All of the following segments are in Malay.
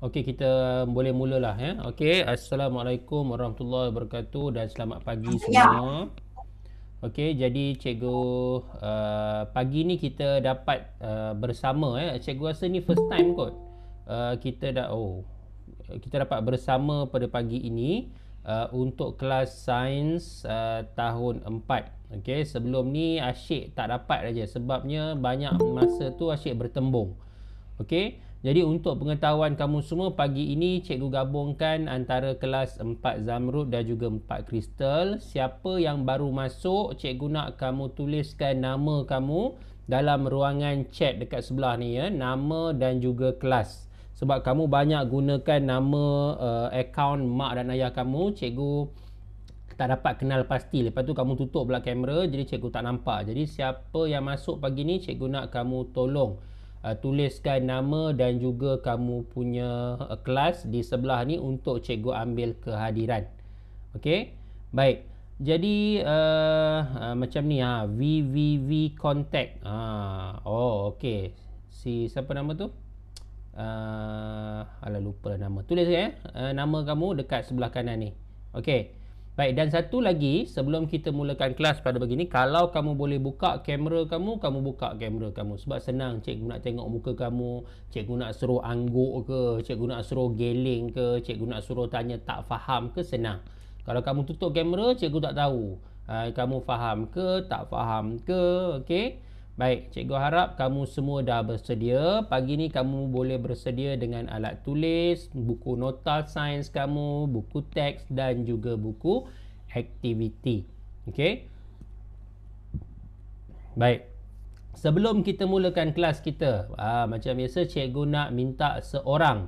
Okey, kita boleh mulalah ya. Okey, Assalamualaikum warahmatullahi wabarakatuh dan selamat pagi semua. Okey, jadi cikgu pagi ni kita dapat bersama ya. Cikgu rasa ni first time kot. Kita dapat bersama pada pagi ini untuk kelas sains tahun 4. Okey, sebelum ni asyik tak dapat aja sebabnya banyak masa tu asyik bertembung. Okey, jadi untuk pengetahuan kamu semua, pagi ini cikgu gabungkan antara kelas 4 Zamrud dan juga 4 Kristal. Siapa yang baru masuk, cikgu nak kamu tuliskan nama kamu dalam ruangan chat dekat sebelah ni ya, nama dan juga kelas. Sebab kamu banyak gunakan nama akaun mak dan ayah kamu, cikgu tak dapat kenal pasti. Lepas tu kamu tutup pula kamera, jadi cikgu tak nampak. Jadi siapa yang masuk pagi ni, cikgu nak kamu tolong tuliskan nama dan juga kamu punya kelas di sebelah ni untuk cikgu ambil kehadiran. Okey, baik. Jadi macam ni VVV contact. Okey. Si siapa nama tu? Alah lupa nama. Tulis nama kamu dekat sebelah kanan ni. Okey. Baik, dan satu lagi sebelum kita mulakan kelas pada begini, kalau kamu boleh buka kamera kamu, kamu buka kamera kamu. Sebab senang cikgu nak tengok muka kamu, cikgu nak suruh angguk ke, cikgu nak suruh geling ke, cikgu nak suruh tanya tak faham ke, senang. Kalau kamu tutup kamera, cikgu tak tahu kamu faham ke, tak faham ke. Okey. Baik, cikgu harap kamu semua dah bersedia. Pagi ni kamu boleh bersedia dengan alat tulis, buku nota sains kamu, buku teks dan juga buku aktiviti. Okey. Baik. Sebelum kita mulakan kelas kita, macam biasa cikgu nak minta seorang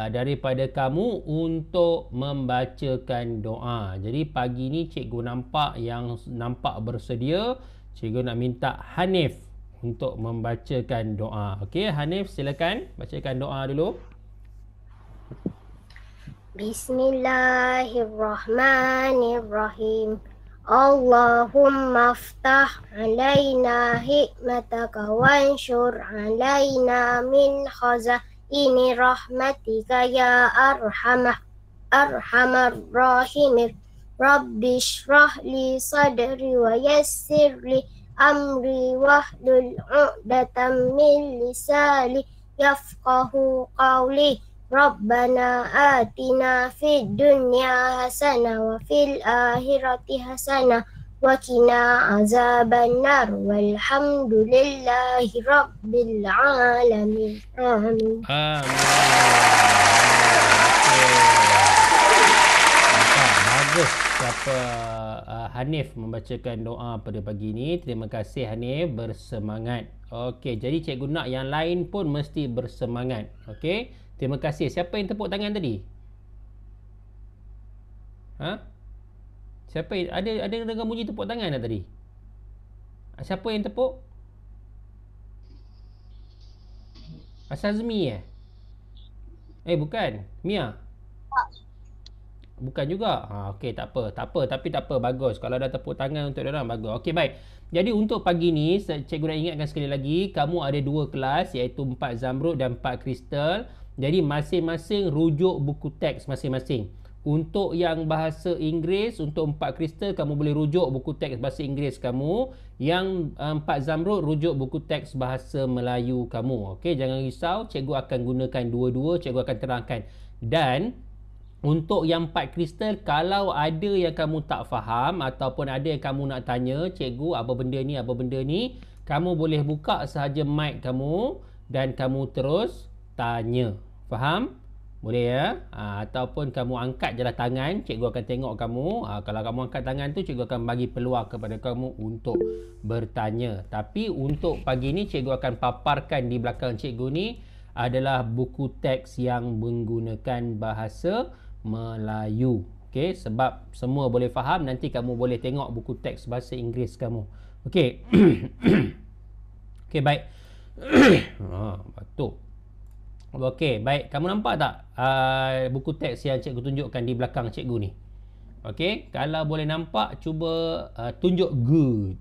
daripada kamu untuk membacakan doa. Jadi pagi ni cikgu nampak yang nampak bersedia. Cikgu nak minta Hanif untuk membacakan doa. Okey, Hanif silakan bacakan doa dulu. Bismillahirrahmanirrahim. Allahumma aftah alaina hikmataka wanshur alaina min khazaini rahmatika ya arhamar rahimin. Rabbi shrah li sadri wa yassir li amri wahlul 'uqdatam min lisani yafqahu qawli. Rabbana atina fid dunya hasanah wa fil akhirati hasanah wa qina azabannar walhamdulillahi rabbil alamin. Amin. Bagus siapa Hanif membacakan doa pada pagi ini. Terima kasih Hanif, bersemangat. Okey, jadi cikgu nak yang lain pun mesti bersemangat. Okey, terima kasih. Siapa yang tepuk tangan tadi? Siapa ada dengar bunyi tepuk tangan dah tadi? Siapa yang tepuk? Asazmi bukan. Mia. Bukan juga. Okey, tak apa. Tapi tak apa, bagus. Kalau dah tepuk tangan untuk dia orang, bagus. Okey, baik. Jadi untuk pagi ni, cikgu nak ingatkan sekali lagi, kamu ada 2 kelas, iaitu 4 Zamrud dan 4 Kristal. Jadi masing-masing rujuk buku teks masing-masing. Untuk yang bahasa Inggeris, untuk 4 Kristal, kamu boleh rujuk buku teks bahasa Inggeris kamu. Yang 4 Zamrud, rujuk buku teks bahasa Melayu kamu. Okey, jangan risau. Cikgu akan gunakan dua-dua. Cikgu akan terangkan. Dan untuk yang 4 Kristal, kalau ada yang kamu tak faham ataupun ada yang kamu nak tanya, cikgu apa benda ni, kamu boleh buka sahaja mic kamu dan kamu terus tanya. Faham? Boleh ya? Ataupun kamu angkat je lah tangan, cikgu akan tengok kamu. Kalau kamu angkat tangan tu, cikgu akan bagi peluang kepada kamu untuk bertanya. Tapi untuk pagi ni, cikgu akan paparkan di belakang cikgu ni adalah buku teks yang menggunakan bahasa Melayu. Okey, sebab semua boleh faham, nanti kamu boleh tengok buku teks bahasa Inggeris kamu. Okey. Okey, baik. Batuk. Okey, baik. Kamu nampak tak buku teks yang cikgu tunjukkan di belakang cikgu ni? Okey, kalau boleh nampak, cuba tunjuk good.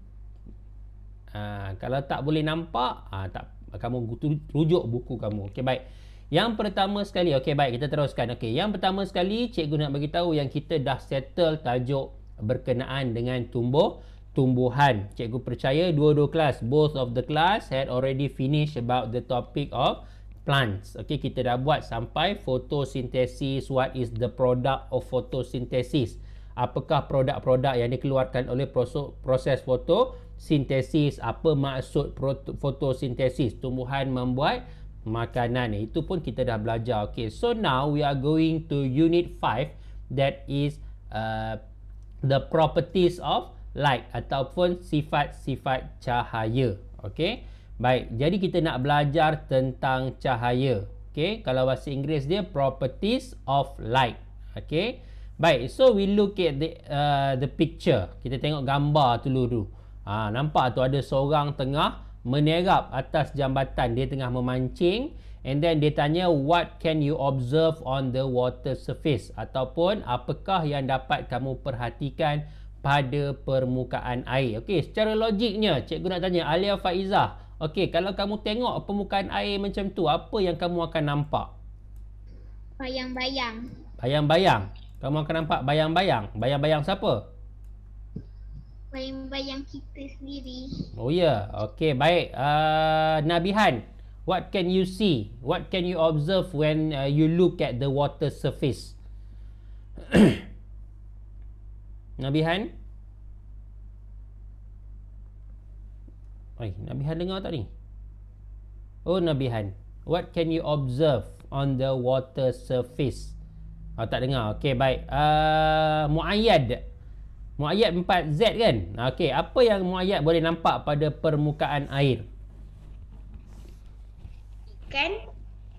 Kalau tak boleh nampak, tak, kamu rujuk buku kamu. Okey, baik. Yang pertama sekali, okey baik, kita teruskan. Okey, yang pertama sekali cikgu nak bagi tahu yang kita dah settle tajuk berkenaan dengan tumbuhan. Cikgu percaya dua-dua kelas, both of the class had already finished about the topic of plants. Okey, kita dah buat sampai photosynthesis. What is the product of photosynthesis? Apakah produk-produk yang dikeluarkan oleh proses fotosintesis? Apa maksud fotosintesis? Tumbuhan membuat makanan. Itu pun kita dah belajar. Okay, so now we are going to unit 5, that is the properties of light ataupun sifat-sifat cahaya. Okay, baik, jadi kita nak belajar tentang cahaya. Okay, kalau bahasa Inggeris dia properties of light. Okay, baik, so we look at the picture. Kita tengok gambar tu dulu. Nampak tu ada seorang tengah menerap atas jambatan. Dia tengah memancing, and then dia tanya, what can you observe on the water surface? Ataupun apakah yang dapat kamu perhatikan pada permukaan air? Okey, secara logiknya cikgu nak tanya Alia Faizah, okey, kalau kamu tengok permukaan air macam tu, apa yang kamu akan nampak? Bayang-bayang. Bayang-bayang. Kamu akan nampak bayang-bayang. Bayang-bayang siapa? Bayang-bayang kita sendiri. Oh ya, yeah. Okey, baik. Nabihan, what can you see? What can you observe when you look at the water surface? Nabihan? Nabihan dengar tak ni? Oh, Nabihan, what can you observe on the water surface? Tak dengar. Okey, baik. Muayyad 4Z kan? Okey, apa yang Muayyad boleh nampak pada permukaan air?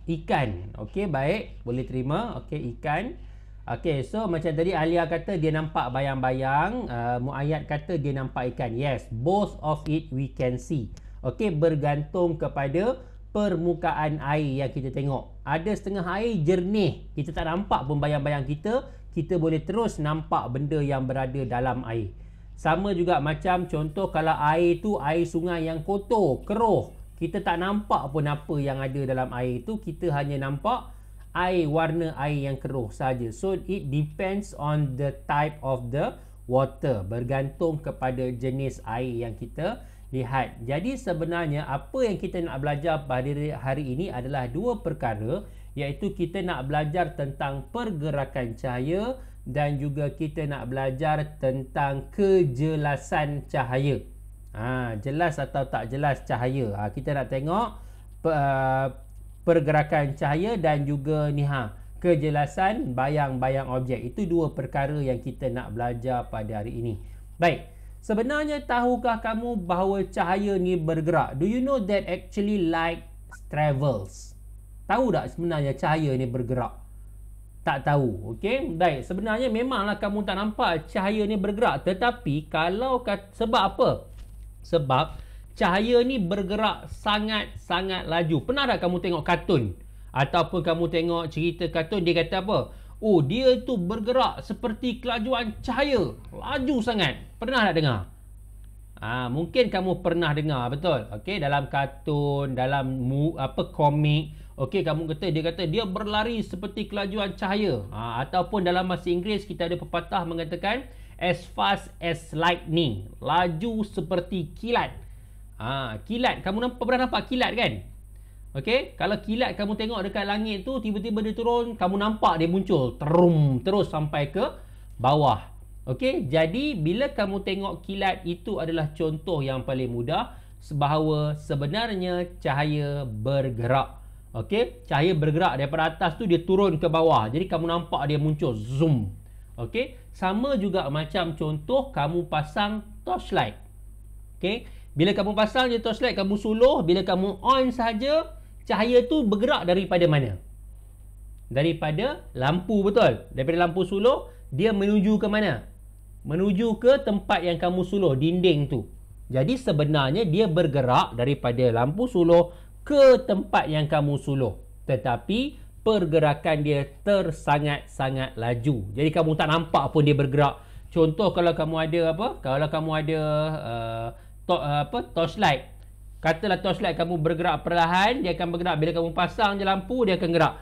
Ikan. Okey, baik. Boleh terima. Okey, ikan. Okey, so macam tadi Alia kata dia nampak bayang-bayang, Muayyad kata dia nampak ikan. Yes, both of it we can see. Okey, bergantung kepada permukaan air yang kita tengok. Ada setengah air jernih, kita tak nampak pun bayang-bayang kita boleh terus nampak benda yang berada dalam air. Sama juga macam contoh kalau air tu air sungai yang kotor, keruh, kita tak nampak pun apa yang ada dalam air tu, kita hanya nampak air, warna air yang keruh saja. So it depends on the type of the water, bergantung kepada jenis air yang kita lihat. Jadi sebenarnya apa yang kita nak belajar pada hari ini adalah dua perkara, iaitu kita nak belajar tentang pergerakan cahaya dan juga kita nak belajar tentang kejelasan cahaya. Jelas atau tak jelas cahaya. Kita nak tengok pergerakan cahaya dan juga ni kejelasan bayang-bayang objek. Itu dua perkara yang kita nak belajar pada hari ini. Baik, sebenarnya tahukah kamu bahawa cahaya ni bergerak? Do you know that actually light travels? Tahu tak sebenarnya cahaya ni bergerak? Tak tahu. Okey, baik. Sebenarnya memanglah kamu tak nampak cahaya ni bergerak, tetapi kalau sebab apa? Sebab cahaya ni bergerak sangat-sangat laju. Pernah tak kamu tengok kartun ataupun kamu tengok cerita kartun, dia kata apa? Oh, dia tu bergerak seperti kelajuan cahaya, laju sangat. Pernah tak dengar? Mungkin kamu pernah dengar, betul? Okey, dalam kartun, dalam komik. Okey, kamu kata dia berlari seperti kelajuan cahaya. Ataupun dalam bahasa Inggeris kita ada pepatah mengatakan as fast as lightning, laju seperti kilat. Kilat, kamu pernah nampak kilat kan? Okey, kalau kilat kamu tengok dekat langit tu, tiba-tiba dia turun, kamu nampak dia muncul terus sampai ke bawah. Okey, jadi bila kamu tengok kilat, itu adalah contoh yang paling mudah bahawa sebenarnya cahaya bergerak. Okey, cahaya bergerak daripada atas tu dia turun ke bawah. Jadi kamu nampak dia muncul zoom. Okey, sama juga macam contoh kamu pasang torchlight. Okey, bila kamu pasang je torchlight, kamu suluh, bila kamu on saja, cahaya tu bergerak daripada mana? Daripada lampu, betul? Daripada lampu suluh, dia menuju ke mana? Menuju ke tempat yang kamu suluh, dinding tu. Jadi sebenarnya dia bergerak daripada lampu suluh ke tempat yang kamu suluh, tetapi pergerakan dia tersangat-sangat laju. Jadi kamu tak nampak pun dia bergerak. Contoh kalau kamu ada torchlight, Katalah torchlight kamu bergerak perlahan, dia akan bergerak. Bila kamu pasang je lampu, dia akan gerak.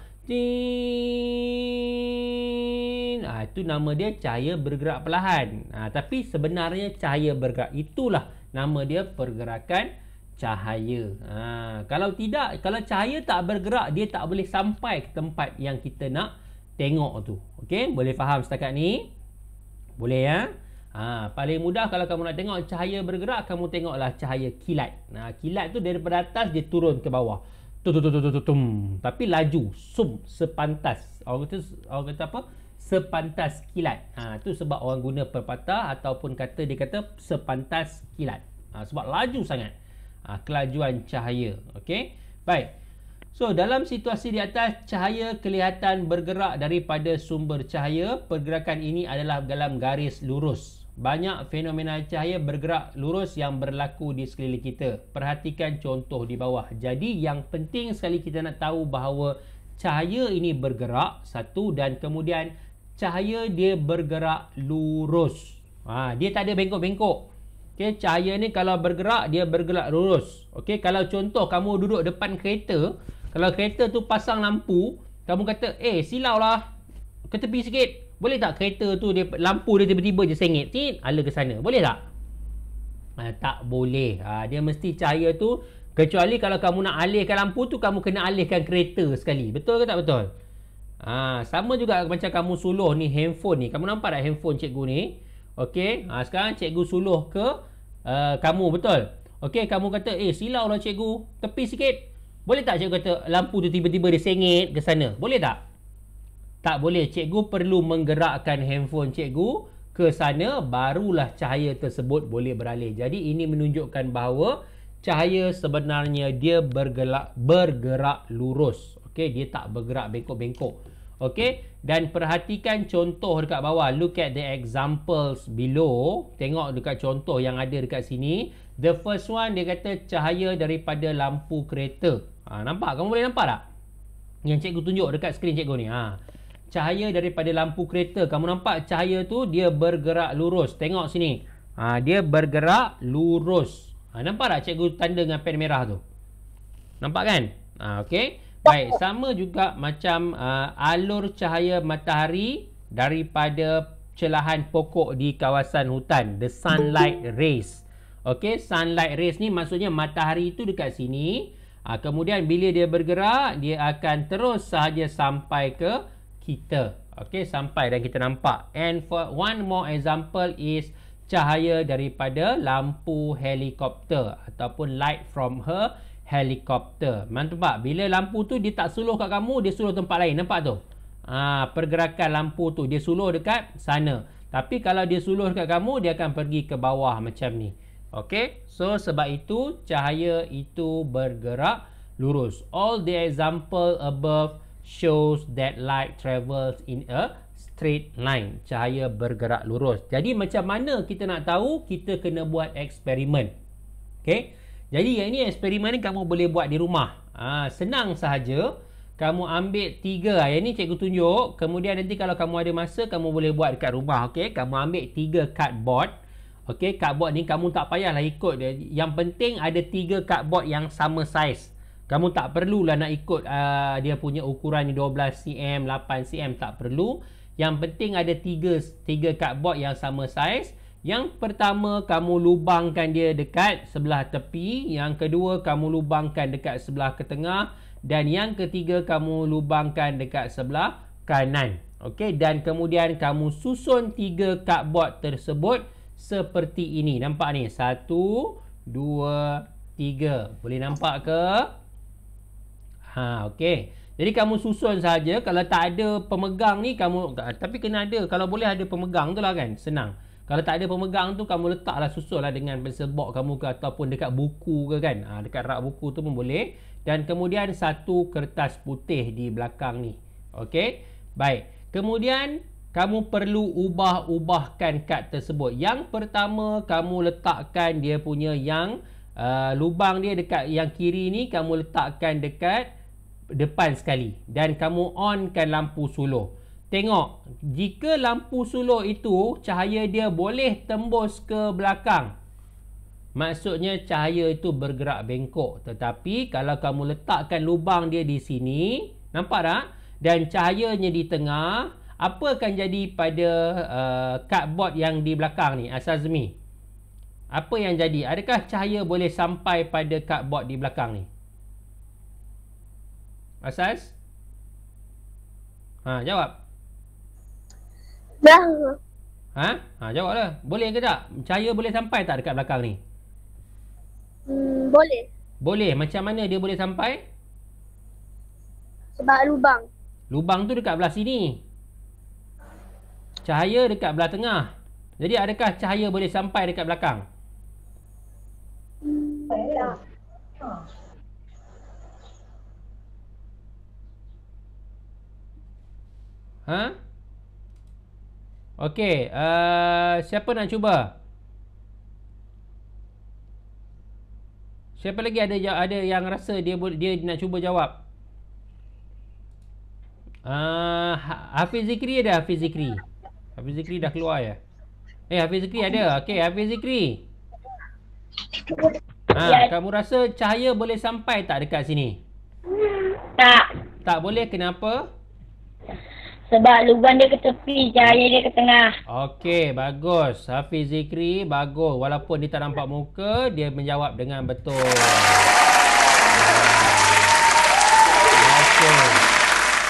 Itu nama dia cahaya bergerak perlahan. Tapi sebenarnya cahaya bergerak. Itulah nama dia pergerakan cahaya. Kalau tidak, kalau cahaya tak bergerak, dia tak boleh sampai ke tempat yang kita nak tengok tu. Okey, boleh faham setakat ni? Boleh ya? Paling mudah kalau kamu nak tengok cahaya bergerak, kamu tengoklah cahaya kilat. Kilat tu daripada atas dia turun ke bawah. Tapi laju, sepantas. Orang kata apa? Sepantas kilat. Tu sebab orang guna perpatah ataupun dia kata sepantas kilat. Sebab laju sangat. Kelajuan cahaya. Okey? Baik. So, dalam situasi di atas, cahaya kelihatan bergerak daripada sumber cahaya. Pergerakan ini adalah dalam garis lurus. Banyak fenomena cahaya bergerak lurus yang berlaku di sekeliling kita. Perhatikan contoh di bawah. Jadi, yang penting sekali kita nak tahu bahawa cahaya ini bergerak, satu, dan kemudian cahaya dia bergerak lurus. Dia tak ada bengkok-bengkok. Okay, cahaya ni kalau bergerak, dia bergerak lurus. Okay, kalau contoh kamu duduk depan kereta, kalau kereta tu pasang lampu, kamu kata, silau lah, ke tepi sikit. Boleh tak kereta tu, lampu dia tiba-tiba je sengit, ala ke sana. Boleh tak? Tak boleh. Dia mesti cahaya tu, kecuali kalau kamu nak alihkan lampu tu, kamu kena alihkan kereta sekali. Betul ke tak betul? Sama juga macam kamu suluh ni handphone ni. Kamu nampak tak handphone cikgu ni? Okey, sekarang cikgu suluh ke kamu, betul? Okey, kamu kata, silau lah cikgu, tepi sikit. Boleh tak cikgu kata lampu tu tiba-tiba dia sengit ke sana? Boleh tak? Tak boleh. Cikgu perlu menggerakkan handphone cikgu ke sana, barulah cahaya tersebut boleh beralih. Jadi ini menunjukkan bahawa cahaya sebenarnya dia bergerak lurus. Okey, dia tak bergerak bengkok-bengkok. Okey, dan perhatikan contoh dekat bawah. Look at the examples below. Tengok dekat contoh yang ada dekat sini. The first one, dia kata cahaya daripada lampu kereta. Nampak? Kamu boleh nampak tak? Yang cikgu tunjuk dekat skrin cikgu ni. Cahaya daripada lampu kereta. Kamu nampak cahaya tu dia bergerak lurus. Tengok sini. Dia bergerak lurus. Nampak tak cikgu tanda dengan pen merah tu? Nampak kan? Okey. Baik, sama juga macam alur cahaya matahari daripada celahan pokok di kawasan hutan. The sunlight rays. Okey, sunlight rays ni maksudnya matahari itu dekat sini. Kemudian bila dia bergerak, dia akan terus sahaja sampai ke kita. Okey, sampai dan kita nampak. And for one more example is cahaya daripada lampu helikopter ataupun light from her helikopter. Nampak? Bila lampu tu dia tak suluh kat kamu, dia suluh tempat lain. Nampak tu? Pergerakan lampu tu dia suluh dekat sana. Tapi kalau dia suluh dekat kamu, dia akan pergi ke bawah macam ni. Okey? So sebab itu cahaya itu bergerak lurus. All the example above shows that light travels in a straight line. Cahaya bergerak lurus. Jadi macam mana kita nak tahu? Kita kena buat eksperimen. Okey? Jadi yang ini eksperimen ni kamu boleh buat di rumah. Senang sahaja. Kamu ambil 3. Yang ni cikgu tunjuk. Kemudian nanti kalau kamu ada masa, kamu boleh buat dekat rumah. Okey, kamu ambil 3 cardboard. Okey, cardboard ni kamu tak payahlah ikut dia. Yang penting ada 3 cardboard yang sama saiz. Kamu tak perlulah nak ikut dia punya ukuran ni 12 cm, 8 cm, tak perlu. Yang penting ada 3 cardboard yang sama saiz. Yang pertama, kamu lubangkan dia dekat sebelah tepi. Yang kedua, kamu lubangkan dekat sebelah ketengah. Dan yang ketiga, kamu lubangkan dekat sebelah kanan. Okey, dan kemudian kamu susun 3 cardboard tersebut seperti ini. Nampak ni? 1, 2, 3. Boleh nampak ke? Okey. Jadi kamu susun saja. Kalau tak ada pemegang ni, tapi kena ada. Kalau boleh ada pemegang tu lah kan. Senang. Kalau tak ada pemegang tu, kamu letaklah, susunlah dengan pensel box kamu ke ataupun dekat buku ke kan. Dekat rak buku tu pun boleh. Dan kemudian 1 kertas putih di belakang ni. Okey. Baik. Kemudian kamu perlu ubah-ubahkan kad tersebut. Yang pertama, kamu letakkan dia punya yang lubang dia dekat yang kiri ni, kamu letakkan dekat depan sekali. Dan kamu onkan lampu suluh. Tengok, jika lampu suluh itu cahaya dia boleh tembus ke belakang. Maksudnya cahaya itu bergerak bengkok. Tetapi kalau kamu letakkan lubang dia di sini, nampak tak? Dan cahayanya di tengah, apa akan jadi pada cardboard yang di belakang ni, Asazmi? Apa yang jadi? Adakah cahaya boleh sampai pada cardboard di belakang ni? Asaz? Jawab. Dah. Jawablah. Boleh ke tak? Cahaya boleh sampai tak dekat belakang ni? Boleh. Boleh. Macam mana dia boleh sampai? Sebab lubang. Lubang tu dekat belah sini. Cahaya dekat belah tengah. Jadi adakah cahaya boleh sampai dekat belakang? Tak. Okey, siapa nak cuba? Siapa lagi ada yang rasa dia nak cuba jawab? Hafiz Zikri ada? Hafiz Zikri dah keluar ya? Hafiz Zikri ada. Okey, Hafiz Zikri. Kamu rasa cahaya boleh sampai tak dekat sini? Tak. Tak boleh, kenapa? Sebab lubang dia ke tepi, cahaya dia ke tengah. Okey, bagus. Hafiz Zikri, bagus. Walaupun dia tak nampak muka, dia menjawab dengan betul. Okey.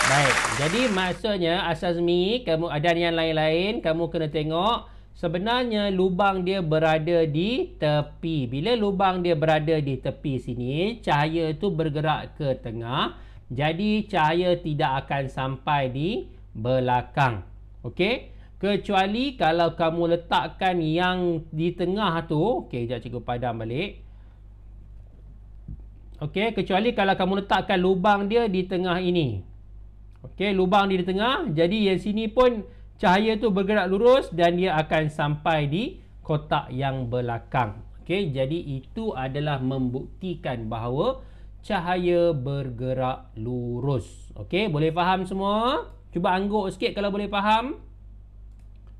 Baik. Jadi maksudnya Asazmi, kamu dan yang lain-lain, kamu kena tengok sebenarnya lubang dia berada di tepi. Bila lubang dia berada di tepi sini, cahaya itu bergerak ke tengah. Jadi cahaya tidak akan sampai di belakang. Okey, kecuali kalau kamu letakkan yang di tengah tu. Okey, sekejap cikgu padam balik. Okey, kecuali kalau kamu letakkan lubang dia di tengah ini. Okey, lubang dia di tengah, jadi yang sini pun cahaya tu bergerak lurus dan dia akan sampai di kotak yang belakang. Okey, jadi itu adalah membuktikan bahawa cahaya bergerak lurus. Okey, boleh faham semua? Cuba angguk sikit kalau boleh faham.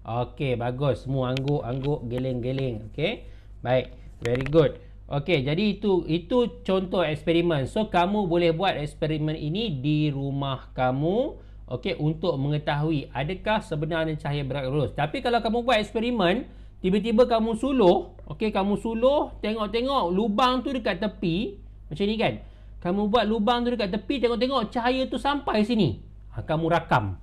Okey, bagus. Semua angguk, geleng-geleng. Okey. Baik. Very good. Okey, jadi itu contoh eksperimen. So, kamu boleh buat eksperimen ini di rumah kamu. Okey, untuk mengetahui adakah sebenarnya cahaya bergerak lurus. Tapi kalau kamu buat eksperimen, tiba-tiba kamu suluh. Okey, kamu suluh, tengok-tengok lubang tu dekat tepi. Macam ni kan? Kamu buat lubang tu dekat tepi, tengok-tengok cahaya tu sampai sini. Kamu rakam.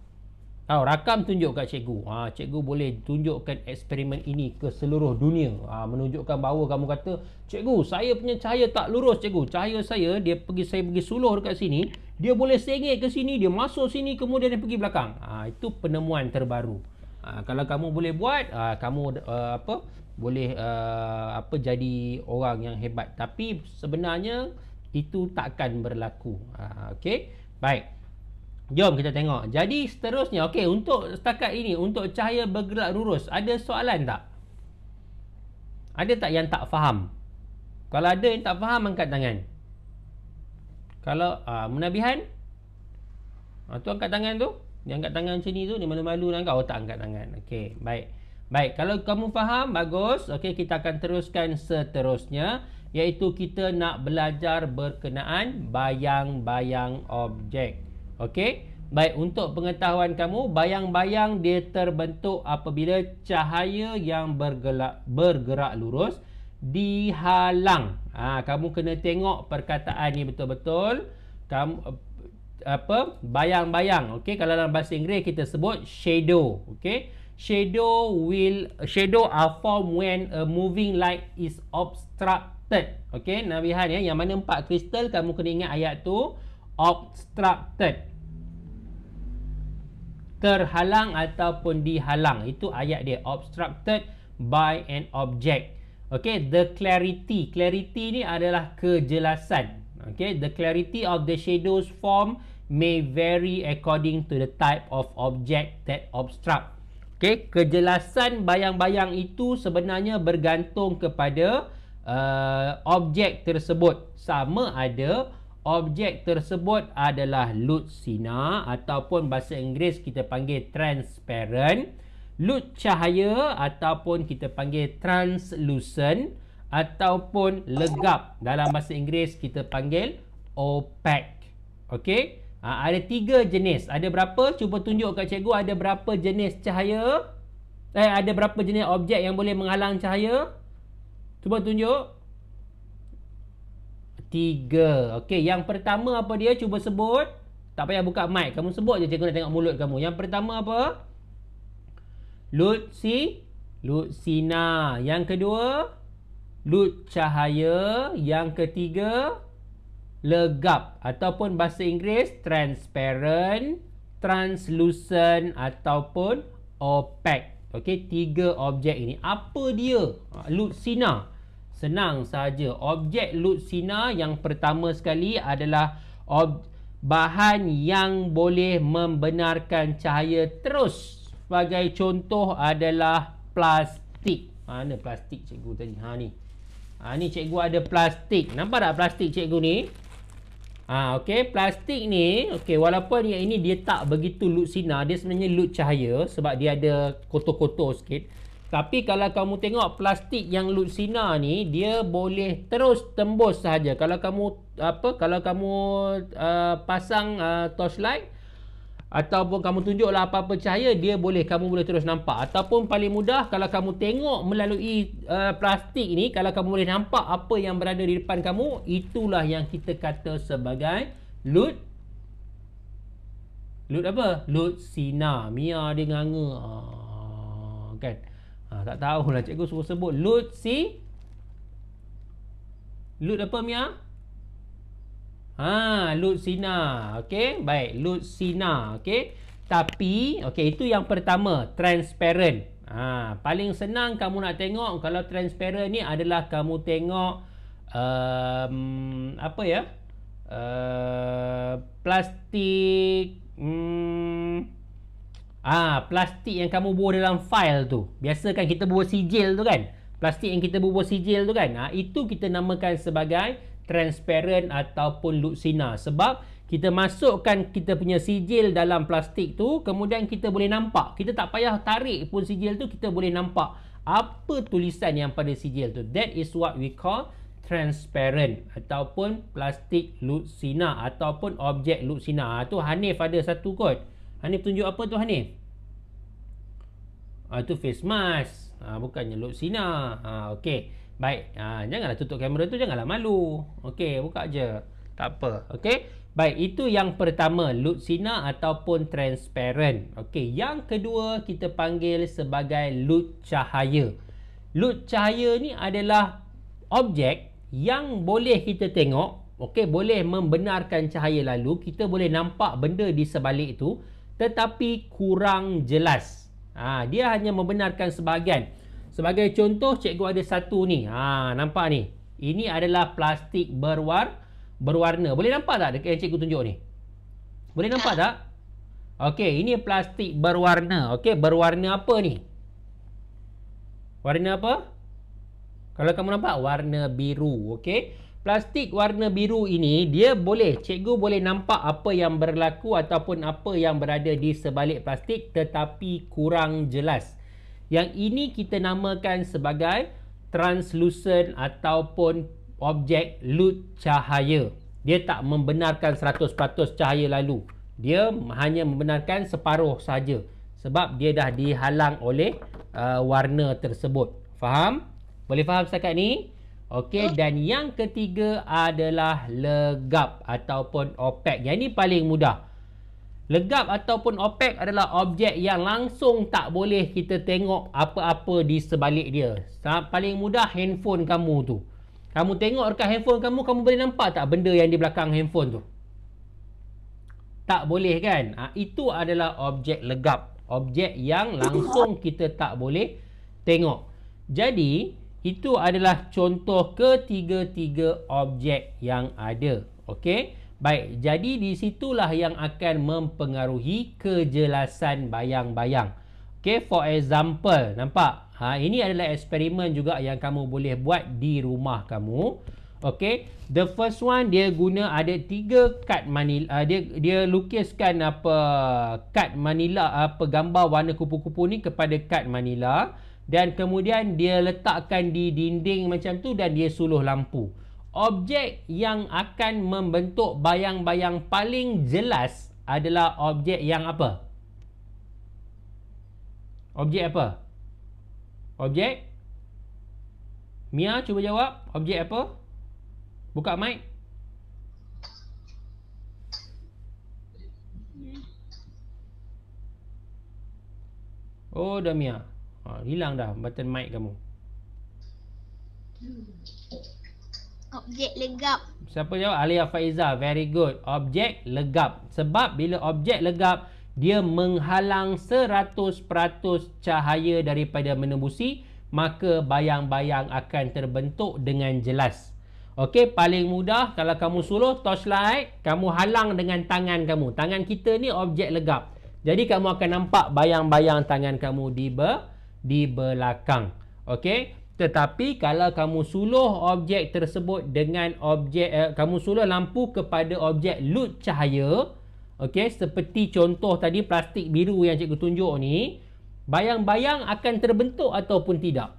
Rakam tunjuk kat cikgu. Cikgu boleh tunjukkan eksperimen ini ke seluruh dunia. Menunjukkan bahawa kamu kata, cikgu, saya punya cahaya tak lurus cikgu. Cahaya saya, saya pergi suluh dekat sini, dia boleh sengit ke sini, dia masuk sini, kemudian dia pergi belakang. Itu penemuan terbaru. Kalau kamu boleh buat, kamu boleh jadi orang yang hebat. Tapi sebenarnya itu takkan berlaku. Okey, baik. Jom kita tengok. Jadi seterusnya, okey, untuk setakat ini, untuk cahaya bergerak lurus, ada soalan tak? Ada tak yang tak faham? Kalau ada yang tak faham, angkat tangan. Kalau Munabihan, tu angkat tangan tu. Dia angkat tangan macam ni tu, dia malu-malu nak angkat. Tak angkat tangan. Okey, baik. Baik, kalau kamu faham, bagus. Okey, kita akan teruskan seterusnya, iaitu kita nak belajar berkenaan bayang-bayang objek. Okey, baik, untuk pengetahuan kamu, bayang-bayang dia terbentuk apabila cahaya yang bergerak lurus dihalang. Kamu kena tengok perkataan ni betul-betul. Kamu bayang-bayang. Okey, kalau dalam bahasa Inggeris kita sebut shadow. Okey, shadow are formed when a moving light is obstructed. Okey, Nabihan ya, yang mana 4 kristal, kamu kena ingat ayat tu, obstructed, terhalang ataupun dihalang. Itu ayat dia, obstructed by an object. Okay, the clarity ni adalah kejelasan. Okay, the clarity of the shadows form may vary according to the type of object that obstruct. Okay, kejelasan bayang-bayang itu sebenarnya bergantung kepada objek tersebut. Sama ada objek tersebut adalah lut sinar ataupun bahasa Inggeris kita panggil transparent, lut cahaya ataupun kita panggil translucent, ataupun legap. Dalam bahasa Inggeris kita panggil opaque. Okey? Ada 3 jenis. Ada berapa? Cuba tunjuk kat cikgu ada berapa jenis cahaya? Ada berapa jenis objek yang boleh menghalang cahaya? Cuba tunjuk. 3. Okey, yang pertama apa dia? Cuba sebut. Tak payah buka mic. Kamu sebut je, cikgu nak tengok mulut kamu. Yang pertama apa? Lutsina. Yang kedua, lut cahaya. Yang ketiga, legap. Ataupun bahasa Inggeris, transparent, translucent ataupun opaque. Okey, 3 objek ini. Apa dia? Lutsina. Senang saja. Objek lutsina yang pertama sekali adalah bahan yang boleh membenarkan cahaya terus. Sebagai contoh adalah plastik. Mana plastik cikgu tadi? Ni. Ni cikgu ada plastik. Nampak tak plastik cikgu ni? Okey, plastik ni, okey, walaupun yang ini dia tak begitu lut sinar, dia sebenarnya lut cahaya sebab dia ada kotor-kotor sikit. Tapi kalau kamu tengok plastik yang lut sinar ni, dia boleh terus tembus sahaja. Kalau kamu pasang torchlight ataupun kamu tunjuklah apa-apa cahaya, kamu boleh terus nampak. Ataupun paling mudah, kalau kamu tengok melalui plastik ni, kalau kamu boleh nampak apa yang berada di depan kamu, itulah yang kita kata sebagai lut apa? Lut sinar. Mia dia nganga. Kan? Tak tahulah cikgu suruh sebut lut apa Mia? Lut sinar. Okey, baik, lut sinar. Okey. Tapi, okey, itu yang pertama, transparent. Paling senang kamu nak tengok kalau transparent ni adalah kamu tengok plastik plastik yang kamu buat dalam file tu. Biasa kan kita buat sijil tu kan? Plastik yang kita buat sijil tu kan? Itu kita namakan sebagai transparent ataupun lut sinar. Sebab kita masukkan kita punya sijil dalam plastik tu, kemudian kita boleh nampak. Kita tak payah tarik pun sijil tu, kita boleh nampak apa tulisan yang pada sijil tu. That is what we call transparent ataupun plastik lut sinar ataupun objek lut sinar. Tu Hanif ada satu kot. Hanif tunjuk apa tu Hanif? Itu face mask. Bukannya lut sinar. Okey. Baik, janganlah tutup kamera tu, janganlah malu. Okey, buka je. Tak apa. Okey. Baik, itu yang pertama, lut sinar ataupun transparent. Okey, yang kedua kita panggil sebagai lut cahaya. Lut cahaya ni adalah objek yang boleh kita tengok, okey, boleh membenarkan cahaya lalu, kita boleh nampak benda di sebalik tu, tetapi kurang jelas. Dia hanya membenarkan sebahagian. Sebagai contoh, cikgu ada satu ni. Nampak ni. Ini adalah plastik berwarna. Boleh nampak tak dekat yang cikgu tunjuk ni? Boleh nampak tak? Okey, ini plastik berwarna. Okey, berwarna apa ni? Warna apa? Kalau kamu nampak, warna biru. Okey. Plastik warna biru ini, cikgu boleh nampak apa yang berlaku ataupun apa yang berada di sebalik plastik, tetapi kurang jelas. Yang ini kita namakan sebagai translucent ataupun objek lut cahaya. Dia tak membenarkan 100% cahaya lalu. Dia hanya membenarkan separuh saja. Sebab dia dah dihalang oleh warna tersebut. Faham? Boleh faham setakat ni? Okey, dan yang ketiga adalah legap ataupun opaque. Yang ini paling mudah. Legap ataupun opaque adalah objek yang langsung tak boleh kita tengok apa-apa di sebalik dia. Paling mudah handphone kamu tu. Kamu tengok dekat handphone kamu, kamu boleh nampak tak benda yang di belakang handphone tu? Tak boleh kan? Itu adalah objek legap. Objek yang langsung kita tak boleh tengok. Jadi, itu adalah contoh ketiga-tiga objek yang ada. Okey? Baik, jadi di situlah yang akan mempengaruhi kejelasan bayang-bayang. Okay, for example, nampak? Ini adalah eksperimen juga yang kamu boleh buat di rumah kamu. Okay, the first one dia guna ada 3 kad manila. Dia lukiskan kad manila, gambar warna kupu-kupu ni kepada kad manila. dan kemudian dia letakkan di dinding macam tu dan dia suluh lampu. Objek yang akan membentuk bayang-bayang paling jelas adalah objek yang apa? Objek apa? Objek? Mia cuba jawab. Objek apa? Buka mic. Oh, dah Mia. Hilang dah button mic kamu. Objek legap. Siapa jawab? Alia Faiza. Very good. Objek legap. Sebab bila objek legap, dia menghalang 100% cahaya daripada menembusi, maka bayang-bayang akan terbentuk dengan jelas. Okey, paling mudah kalau kamu suluh torchlight, kamu halang dengan tangan kamu. Tangan kita ni objek legap. Jadi kamu akan nampak bayang-bayang tangan kamu di belakang. Okey? Tetapi kalau kamu suluh objek tersebut dengan objek kamu suluh lampu kepada objek lut cahaya, okey, seperti contoh tadi plastik biru yang cikgu tunjuk ni, bayang-bayang akan terbentuk ataupun tidak?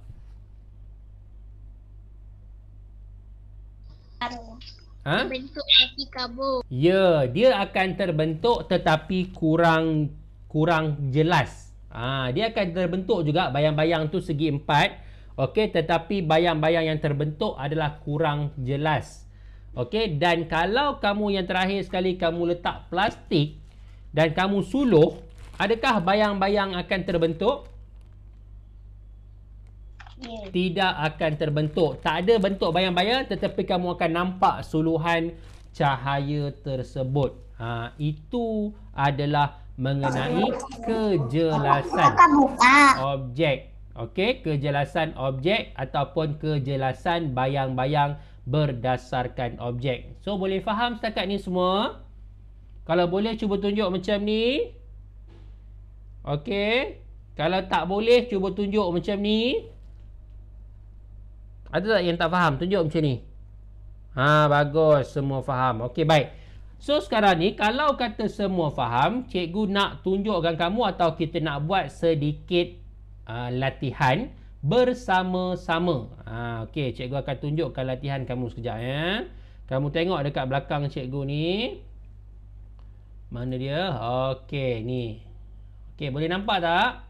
Terbentuk tapi kabur. Ya, dia akan terbentuk tetapi kurang jelas. Dia akan terbentuk juga bayang-bayang tu segi empat. Okey, tetapi bayang-bayang yang terbentuk adalah kurang jelas. Okey, dan kalau kamu yang terakhir sekali kamu letak plastik dan kamu suluh, adakah bayang-bayang akan terbentuk? Yes. Tidak akan terbentuk. Tak ada bentuk bayang-bayang tetapi kamu akan nampak suluhan cahaya tersebut. Itu adalah mengenai kejelasan objek. Okey, kejelasan objek ataupun kejelasan bayang-bayang berdasarkan objek. So, boleh faham setakat ni semua? Kalau boleh cuba tunjuk macam ni. Okey. Kalau tak boleh cuba tunjuk macam ni. Ada tak yang tak faham? Tunjuk macam ni. Bagus. Semua faham. Okey, baik. So, sekarang ni kalau kata semua faham, cikgu nak tunjukkan kamu atau kita nak buat sedikit latihan bersama-sama. Okey, cikgu akan tunjukkan latihan kamu sekejap ya. Kamu tengok dekat belakang cikgu ni. Mana dia? Okey, ni. Okey, boleh nampak tak?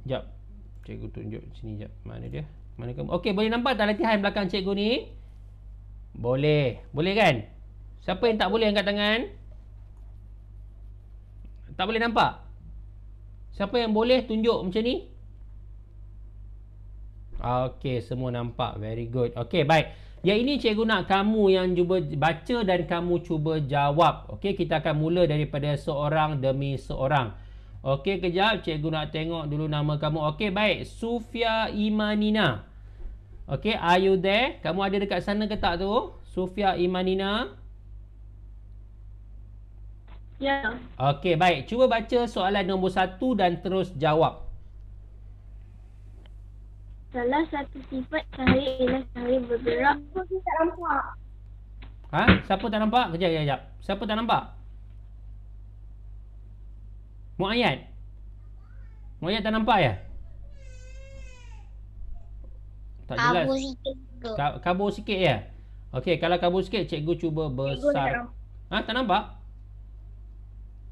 Sekejap. Cikgu tunjuk sini sekejap. Mana dia? Mana kamu? Okey, boleh nampak tak latihan belakang cikgu ni? Boleh. Boleh kan? Siapa yang tak boleh angkat tangan? Tak boleh nampak? Siapa yang boleh tunjuk macam ni? Okey, semua nampak. Very good. Okey, baik. Yang ini cikgu nak kamu yang cuba baca dan kamu cuba jawab. Okey, kita akan mula daripada seorang demi seorang. Okey, kejap. Cikgu nak tengok dulu nama kamu. Okey, baik. Sufia Imanina. Okey, are you there? Kamu ada dekat sana ke tak tu? Sufia Imanina. Ya. Okey, baik. Cuba baca soalan nombor 1 dan terus jawab. Salah satu sifat cahaya ialah cahaya bergerak. Aku tak nampak. Siapa tak nampak? Kejap. Siapa tak nampak? Muayyad. Muayyad tak nampak ya? Tak jelas. Kabur sikit ke? Kabur sikit ya? Okey, kalau kabur sikit cikgu cuba besar. Tak nampak?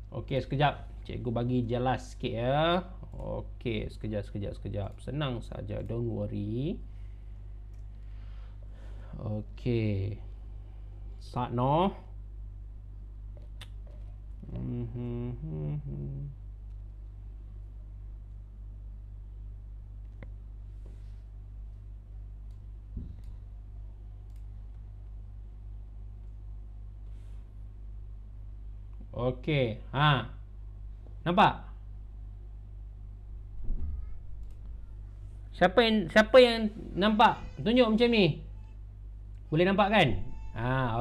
Okey, sekejap. Cikgu bagi jelas sikit ya. Okey, sekejap. Senang saja, don't worry. Okey. Satno. Okey. Nampak? Siapa yang nampak? Tunjuk macam ni. Boleh nampak kan?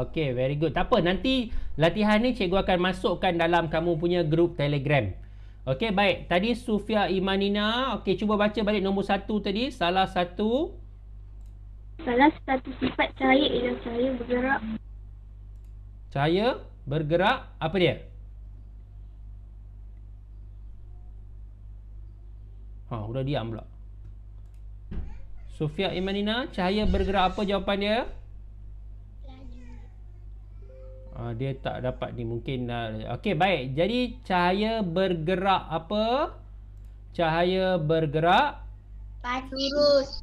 Okey, very good. Tak apa, nanti latihan ni cikgu akan masukkan dalam kamu punya grup Telegram. Okey, baik. Tadi Sufia Imanina. Okey, cuba baca balik nombor 1 tadi. Salah satu sifat cahaya ialah cahaya bergerak. Cahaya bergerak. Apa dia? Udah diam pula. Sofia Imanina, cahaya bergerak apa jawapan dia? Dia tak dapat ni mungkin. Okey, baik. Jadi cahaya bergerak apa? Cahaya bergerak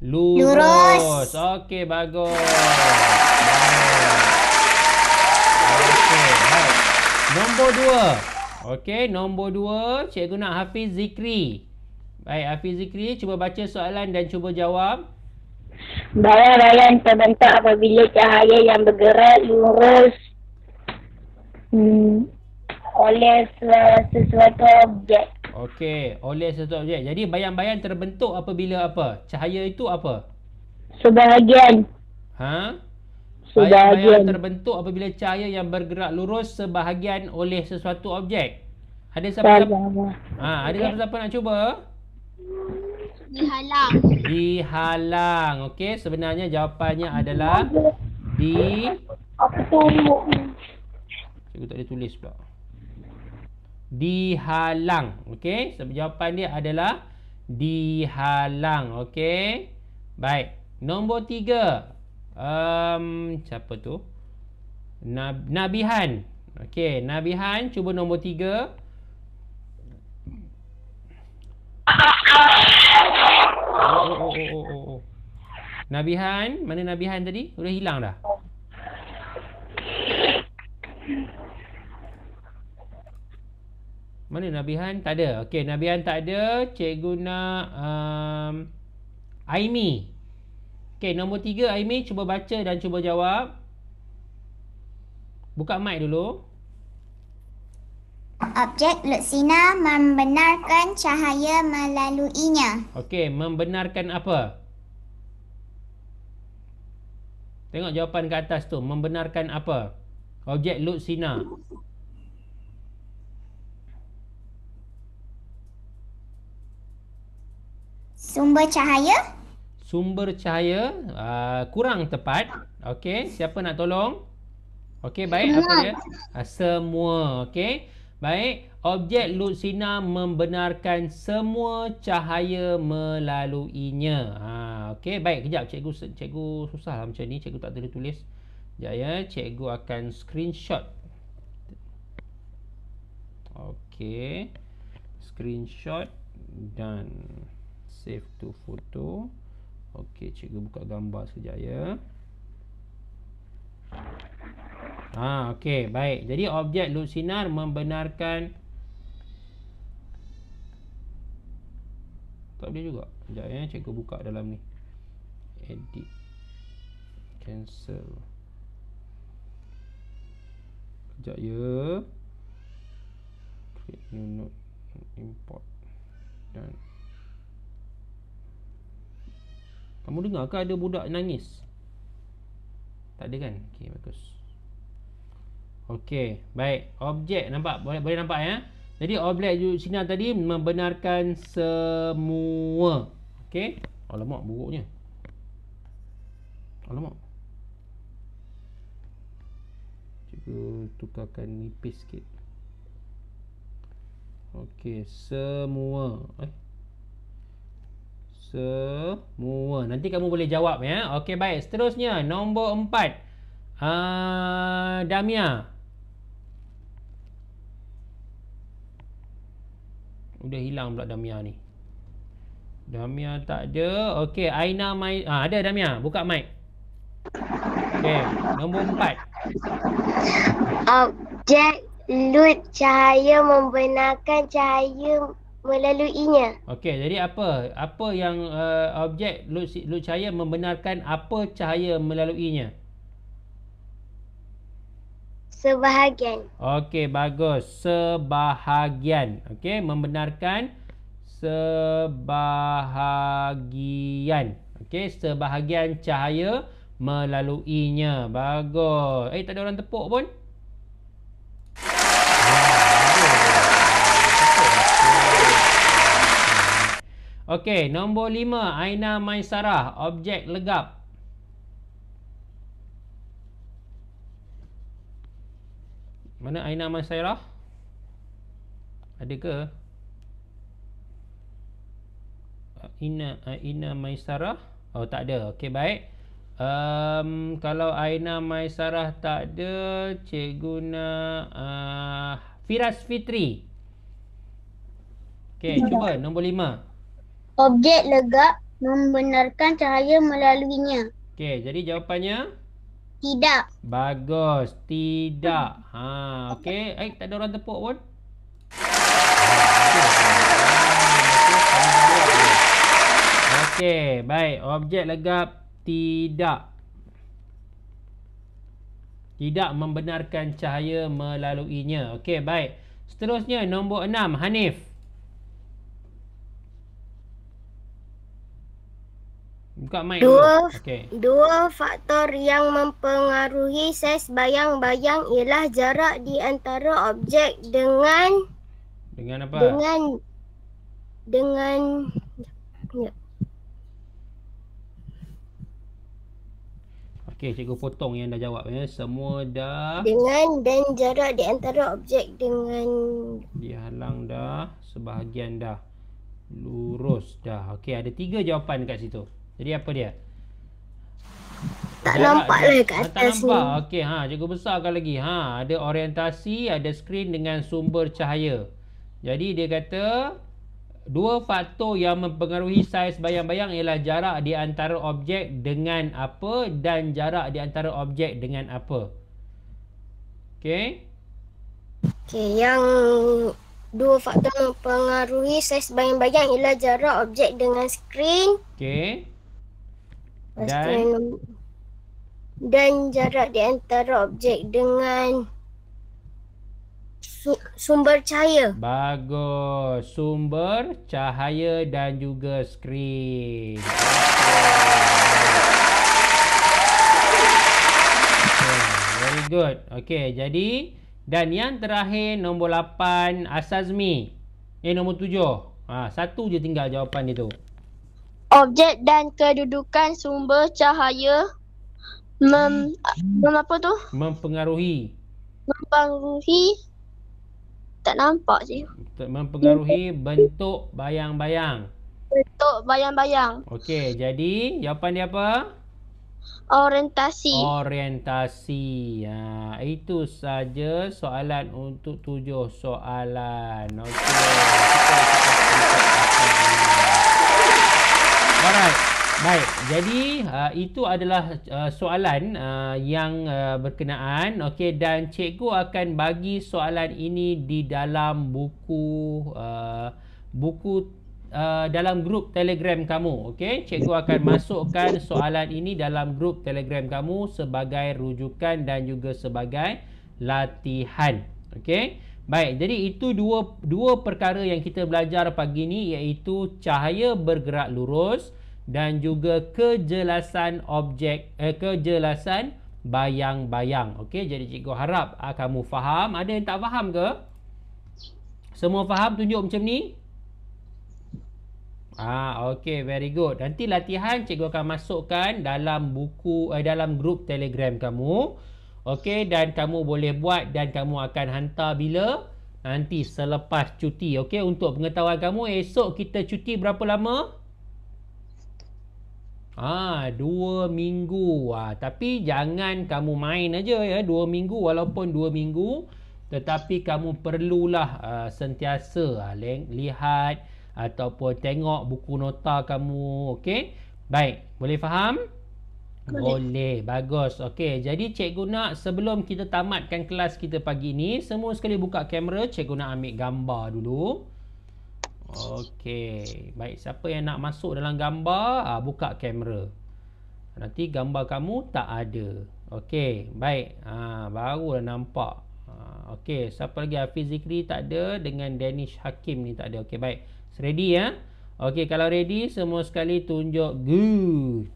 Lurus. lurus. Okey, bagus. Okey, baik. Nombor 2. Okey, nombor 2, cikgu nak Hafiz Zikri. Baik, Hafiz Zikri, cuba baca soalan dan cuba jawab. Bayang-bayang terbentuk apabila cahaya yang bergerak lurus oleh sesuatu objek. Okey, oleh sesuatu objek. Jadi bayang-bayang terbentuk apabila apa? Cahaya itu apa? Sebahagian. Bayang-bayang terbentuk apabila cahaya yang bergerak lurus sebahagian oleh sesuatu objek. Ada siapa-siapa? Ada siapa-siapa nak cuba? Dihalang. Dihalang. Okey, sebenarnya jawapannya adalah Apa tu? Cikgu tak ada tulis pula. Dihalang. Okey, jawapan dia adalah dihalang. Okey. Baik. Nombor 3. Siapa tu? Nabihan. Okey, Nabihan, cuba nombor 3. Nabihan, mana Nabihan tadi? Sudah hilang dah. Mana Nabihan? Tak ada. Okey, Nabihan tak ada. Cikgu nak Aimi. Okey, nombor 3 Aimi, cuba baca dan cuba jawab. Buka mic dulu. Objek luksina membenarkan cahaya melaluinya. Okey, membenarkan apa? Tengok jawapan ke atas tu. Membenarkan apa? Objek luksina. Sumber cahaya? Sumber cahaya kurang tepat. Okey, siapa nak tolong? Okey, baik. Apa dia? Semua. Okey. Baik. Objek luksina membenarkan semua cahaya melaluinya. Okey, baik. Kejap, cikgu susah lah macam ni. Cikgu tak boleh tulis. Sekejap ya. Cikgu akan screenshot. Okey. Screenshot dan save to photo. Okey, cikgu buka gambar sekejap ya. Okey, baik. Jadi objek luksinar membenarkan. Tak boleh juga. Sekejap ya, cikgu buka dalam ni. Edit. Cancel. Sekejap ya. Create new note. Import. Dan kamu dengar ke ada budak nangis? Tak ada kan? Okey, bagus. Okey, baik. Objek nampak? Boleh nampak ya? Jadi objek luksina tadi membenarkan semua. Okey. Alamak, buruknya. Alamak. Cikgu tukarkan nipis sikit. Okey, semua. Semua. Nanti kamu boleh jawab ya. Okey, baik. Seterusnya nombor 4. Damia. Udah hilang pula Damia ni. Damia tak ada. Okey, Aina ada Damia. Buka mic. Okey, nombor 4. Objek lut cahaya membenarkan cahaya melaluinya. Okey, jadi apa? Apa yang objek lut cahaya membenarkan apa cahaya melaluinya? Sebahagian. Okey, bagus. Sebahagian. Okey, membenarkan sebahagian. Okey, sebahagian cahaya melaluinya. Bagus. Tak ada orang tepuk pun. Okey, nombor 5. Aina Maisarah. Objek legap. Mana Aina Maisarah? Ada ke? Aina Maisarah. Oh, tak ada. Okey, baik. Kalau Aina Maisarah tak ada, cikgu nak Firas Fitri. Okey, cuba nombor 5. Objek legap membenarkan cahaya melaluinya. Okey, jadi jawapannya Tidak. bagus. Tidak. Okey. Tak ada orang tepuk pun. Okey, baik. Objek legap tidak. Tidak membenarkan cahaya melaluinya. Okey, baik. Seterusnya nombor 6, Hanif. Buka mic dulu. Okey. Dua faktor yang mempengaruhi saiz bayang-bayang ialah jarak di antara objek dengan Dengan apa? dengan Okey, cikgu potong yang dah jawab ya. Semua dah dan jarak di antara objek dengan dihalang dah, sebahagian dah. Lurus dah. Okey, ada 3 jawapan dekat situ. Jadi apa dia? tak nampak lah kat Tak atas ni. nampak. Okey, cikgu besarkan lagi. Ada orientasi, ada skrin dengan sumber cahaya. Jadi dia kata dua faktor yang mempengaruhi saiz bayang-bayang ialah jarak di antara objek dengan apa dan jarak di antara objek dengan apa. Okey. Okey, yang dua faktor mempengaruhi saiz bayang-bayang ialah jarak objek dengan skrin Okey. dan jarak di antara objek dengan sumber cahaya. Bagus. Sumber cahaya dan juga skrin. Okay. Very good. Okey, jadi dan yang terakhir nombor 8, Asazmi. Nombor 7. Satu je tinggal jawapan dia tu. Objek dan kedudukan sumber cahaya Mempengaruhi. Tak nampak je. Mempengaruhi bentuk bayang-bayang. Bentuk bayang-bayang. Okey, jadi jawapan dia apa? Orientasi. Orientasi. Itu saja soalan untuk 7 soalan. Okey. Alright. Baik. Jadi itu adalah soalan yang berkenaan. Okey, dan cikgu akan bagi soalan ini di dalam buku dalam grup Telegram kamu. Okey, cikgu akan masukkan soalan ini dalam grup Telegram kamu sebagai rujukan dan juga sebagai latihan. Okey. Baik, jadi itu dua perkara yang kita belajar pagi ni, iaitu cahaya bergerak lurus dan juga kejelasan kejelasan bayang-bayang. Okey, jadi cikgu harap kamu faham. Ada yang tak faham ke? Semua faham? Tunjuk macam ni. Okey, very good. Nanti latihan cikgu akan masukkan dalam buku dalam grup Telegram kamu. Okey, dan kamu boleh buat dan kamu akan hantar bila? Nanti selepas cuti. Okey, untuk pengetahuan kamu, esok kita cuti berapa lama? 2 minggu. Tapi jangan kamu main aja ya 2 minggu, walaupun 2 minggu, tetapi kamu perlulah sentiasa lihat ataupun tengok buku nota kamu. Okey? Baik, boleh faham? Boleh. Bagus. Okey, jadi cikgu nak sebelum kita tamatkan kelas kita pagi ni, semua sekali buka kamera, cikgu nak ambil gambar dulu. Okey, baik, siapa yang nak masuk dalam gambar, buka kamera. Nanti gambar kamu tak ada. Okey, baik. Barulah nampak. Okey, siapa lagi? Hafiz Zikri tak ada, dengan Danish Hakim ni tak ada. Okey, baik. Ready ya? Okey, kalau ready semua sekali tunjuk good.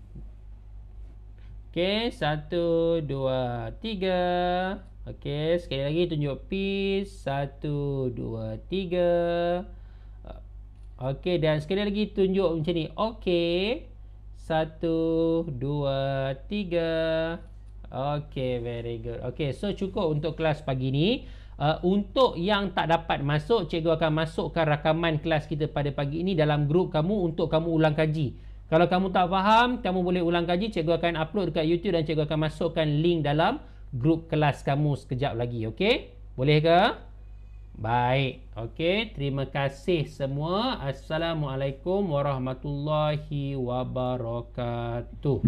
Okey, 1 2 3. Okey, sekali lagi tunjuk peace. 1 2 3. Okey, dan sekali lagi tunjuk macam ni. Okey. 1 2 3. Okey, very good. Okey, so cukup untuk kelas pagi ni. Untuk yang tak dapat masuk, cikgu akan masukkan rakaman kelas kita pada pagi ini dalam grup kamu untuk kamu ulang kaji. Kalau kamu tak faham, kamu boleh ulang kaji. Cikgu akan upload dekat YouTube dan cikgu akan masukkan link dalam grup kelas kamu sekejap lagi. Okey? Boleh ke? Baik. Okey. Terima kasih semua. Assalamualaikum warahmatullahi wabarakatuh.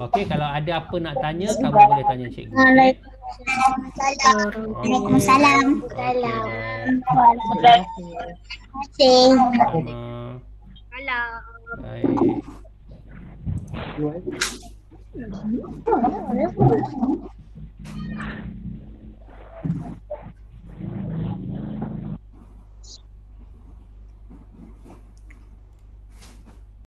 Okey. Kalau ada apa nak tanya, kamu boleh tanya cikgu. Okay? Waalaikumsalam. Terima kasih. Sama. Baik.